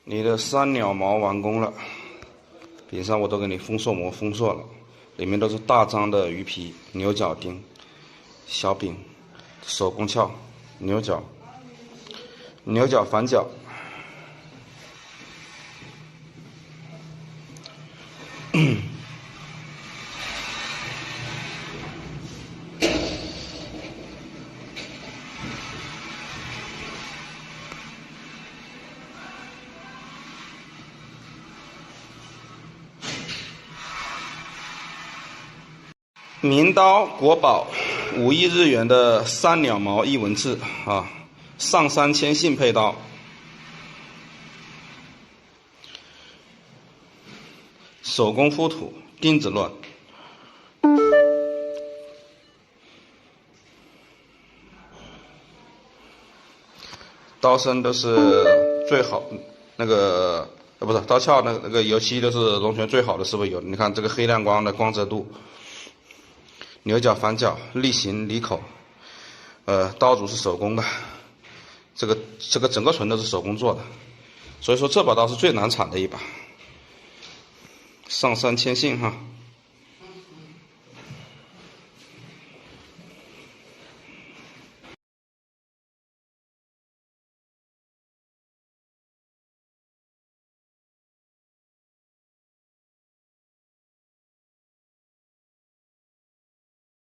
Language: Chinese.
你的三鸟毛完工了，柄上我都给你封塑膜封塑了，里面都是大张的鱼皮、牛角钉、小柄、手工鞘、牛角、反角。名刀国宝，5亿日元的三鸟毛艺文字啊，上山千信配刀，手工覆土，钉子乱。刀身都是最好，不是刀鞘那个油漆都是龙泉最好的师傅油的。你看这个黑亮光的光泽度，牛角反角，立形离口，刀主是手工的，这个整个唇都是手工做的，所以说这把刀是最难产的一把。上山千信哈。